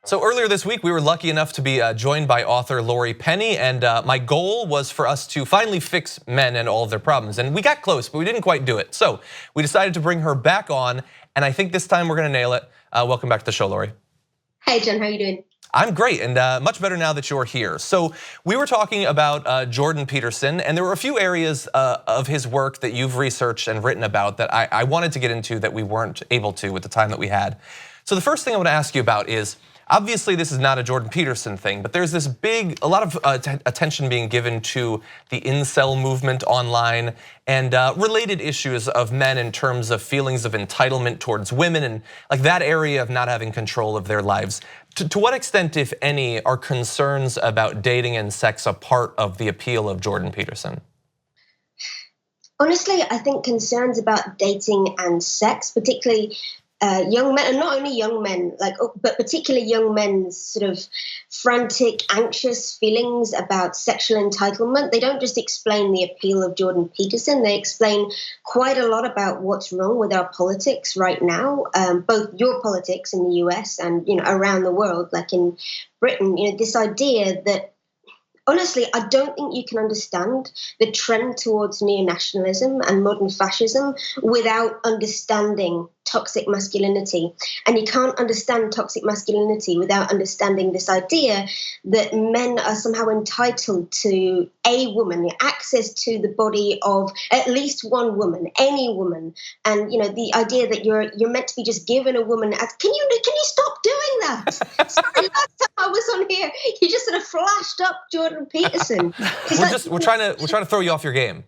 So earlier this week, we were lucky enough to be joined by author Lori Penny, and my goal was for us to finally fix men and all of their problems. And we got close, but we didn't quite do it. So we decided to bring her back on, and I think this time we're gonna nail it. Welcome back to the show, Lori. Hey, John, how are you doing? I'm great, and much better now that you're here. So we were talking about Jordan Peterson, and there were a few areas of his work that you've researched and written about that I wanted to get into that we weren't able to with the time that we had. So the first thing I want to ask you about is, obviously this is not a Jordan Peterson thing, but there's a lot of attention being given to the incel movement online and related issues of men in terms of feelings of entitlement towards women and like that area of not having control of their lives. To what extent, if any, are concerns about dating and sex a part of the appeal of Jordan Peterson? Honestly, I think concerns about dating and sex, particularly young men, and not only young men, but particularly young men's sort of frantic, anxious feelings about sexual entitlement. They don't just explain the appeal of Jordan Peterson. They explain quite a lot about what's wrong with our politics right now, both your politics in the US and around the world, like in Britain. This idea that, honestly, I don't think you can understand the trend towards neo-nationalism and modern fascism without understanding toxic masculinity. And you can't understand toxic masculinity without understanding this idea that men are somehow entitled to a woman, access to the body of at least one woman, any woman. And the idea that you're meant to be just given a woman. Can you stop doing that? Sorry, last time I was on here, you just sort of flashed up Jordan Peterson. We're trying to throw you off your game.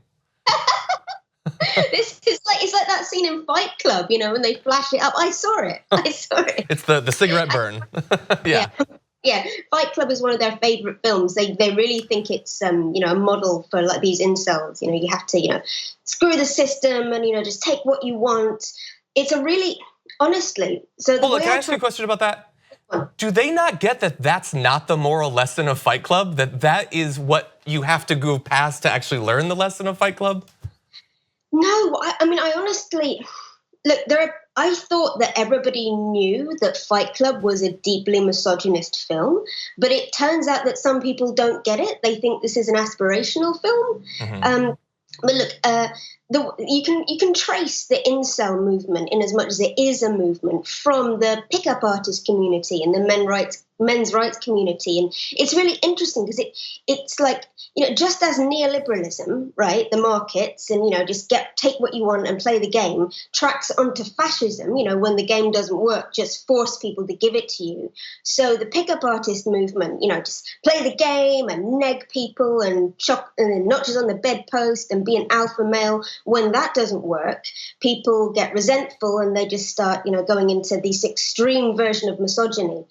It's like that scene in Fight Club, when they flash it up. I saw it. It's the cigarette burn. Yeah. Fight Club is one of their favorite films. They really think it's a model for like these incels. You have to screw the system and just take what you want. It's a really, honestly. So hold on, can I ask you a question about that? Do they not get that that's not the moral lesson of Fight Club? That is what you have to go past to actually learn the lesson of Fight Club? No, I honestly, look, I thought that everybody knew that Fight Club was a deeply misogynist film, but it turns out that some people don't get it. They think this is an aspirational film. Mm-hmm. But look, you can trace the incel movement in as much as it is a movement from the pickup artist community and the men's rights community, and it's really interesting because it's like just as neoliberalism, right, the markets and just take what you want and play the game, tracks onto fascism. When the game doesn't work, just force people to give it to you. So the pickup artist movement, just play the game and neg people and chop and notches on the bedpost and be an alpha male. When that doesn't work, people get resentful and they just start going into this extreme version of misogyny.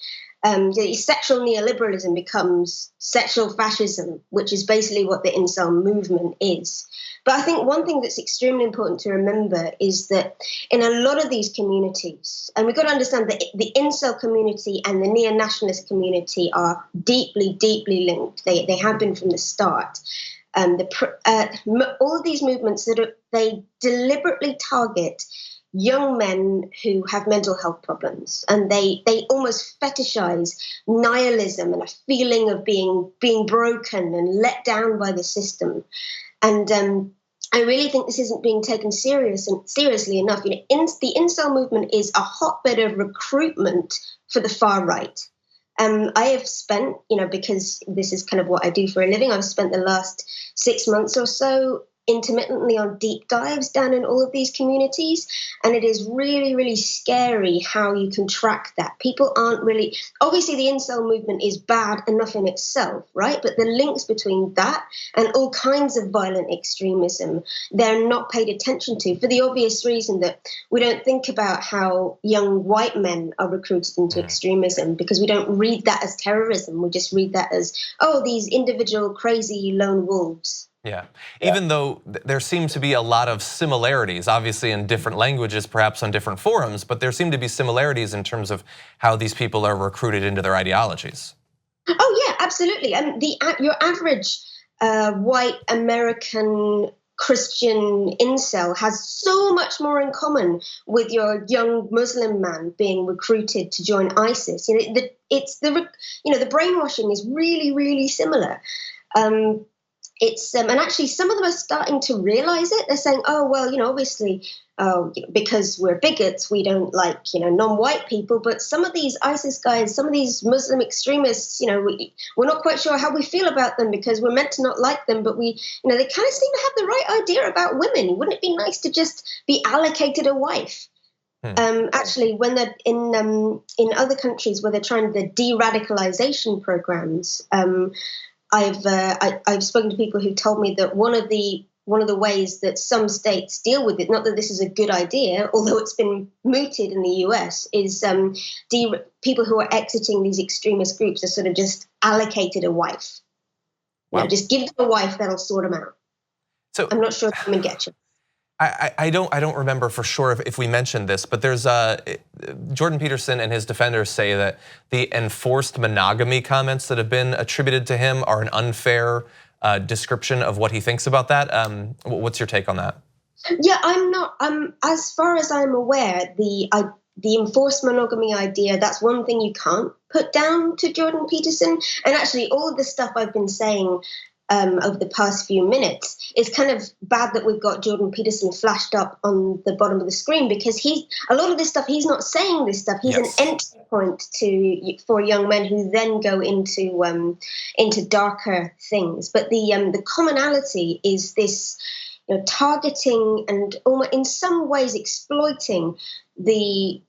Sexual neoliberalism becomes sexual fascism, which is basically what the incel movement is. But I think one thing that's extremely important to remember is that in a lot of these communities, and we've got to understand that the incel community and the neo-nationalist community are deeply, deeply linked. They have been from the start. All of these movements they deliberately target young men who have mental health problems, and they almost fetishize nihilism and a feeling of being broken and let down by the system. And I really think this isn't being taken seriously enough. The incel movement is a hotbed of recruitment for the far right. I have spent, because this is kind of what I do for a living, I've spent the last 6 months or so intermittently on deep dives down in all of these communities. And it is really, really scary how you can track that. People aren't really, obviously the incel movement is bad enough in itself, right? But the links between that and all kinds of violent extremism, they're not paid attention to for the obvious reason that we don't think about how young white men are recruited into extremism, because we don't read that as terrorism. We just read that as, these individual crazy lone wolves. Yeah, even though there seems to be a lot of similarities, obviously in different languages, perhaps on different forums, but there seem to be similarities in terms of how these people are recruited into their ideologies. Oh yeah, absolutely. Your average white American Christian incel has so much more in common with your young Muslim man being recruited to join ISIS. The brainwashing is really, really similar. And actually some of them are starting to realize it. They're saying, oh, well, obviously, because we're bigots, we don't like, non-white people. But some of these ISIS guys, some of these Muslim extremists, we're not quite sure how we feel about them because we're meant to not like them. But they kind of seem to have the right idea about women. Wouldn't it be nice to just be allocated a wife? Actually, when they're in other countries where they're trying the de-radicalization programs, I've spoken to people who told me that one of the ways that some states deal with it, not that this is a good idea, although it's been mooted in the US, is people who are exiting these extremist groups are sort of just allocated a wife. Wow. Just give them a wife, that'll sort them out. So I'm not sure if I'm gonna get you. I don't remember for sure if we mentioned this, but there's Jordan Peterson and his defenders say that the enforced monogamy comments that have been attributed to him are an unfair description of what he thinks about that. What's your take on that? Yeah, I'm not. As far as I'm aware, the enforced monogamy idea, that's one thing you can't put down to Jordan Peterson. And actually, all of the stuff I've been saying over the past few minutes, it's kind of bad that we've got Jordan Peterson flashed up on the bottom of the screen because a lot of this stuff, he's not saying this stuff. He's an entry point for young men who then go into darker things. But the commonality is this, targeting and almost in some ways exploiting the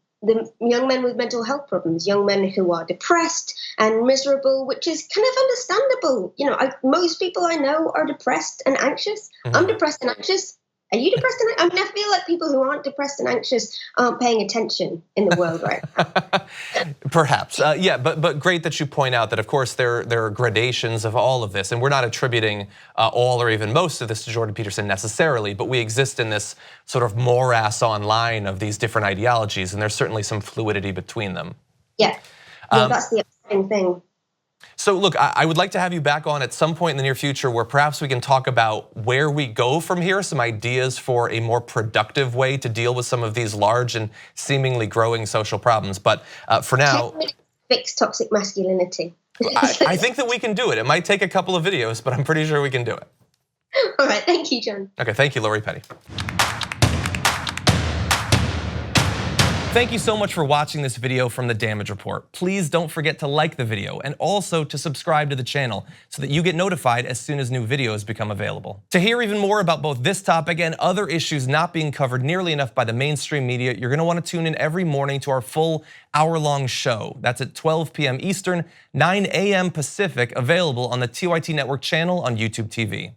young men with mental health problems, young men who are depressed and miserable, which is kind of understandable. Most people I know are depressed and anxious. Mm-hmm. I'm depressed and anxious. Are you depressed and anxious? I mean, I feel like people who aren't depressed and anxious aren't paying attention in the world right now. Perhaps, yeah, but great that you point out that, of course, there are gradations of all of this, and we're not attributing all or even most of this to Jordan Peterson necessarily, but we exist in this sort of morass online of these different ideologies, and there's certainly some fluidity between them. Yeah, that's the exciting thing. So look, I would like to have you back on at some point in the near future where perhaps we can talk about where we go from here, some ideas for a more productive way to deal with some of these large and seemingly growing social problems. But for now, fix toxic masculinity. I think that we can do it. It might take a couple of videos, but I'm pretty sure we can do it. All right, thank you, John. Okay, thank you, Lori Petty. Thank you so much for watching this video from The Damage Report. Please don't forget to like the video and also to subscribe to the channel so that you get notified as soon as new videos become available. To hear even more about both this topic and other issues not being covered nearly enough by the mainstream media, you're gonna wanna tune in every morning to our full hour-long show. That's at 12 p.m. Eastern, 9 a.m. Pacific, available on the TYT Network channel on YouTube TV.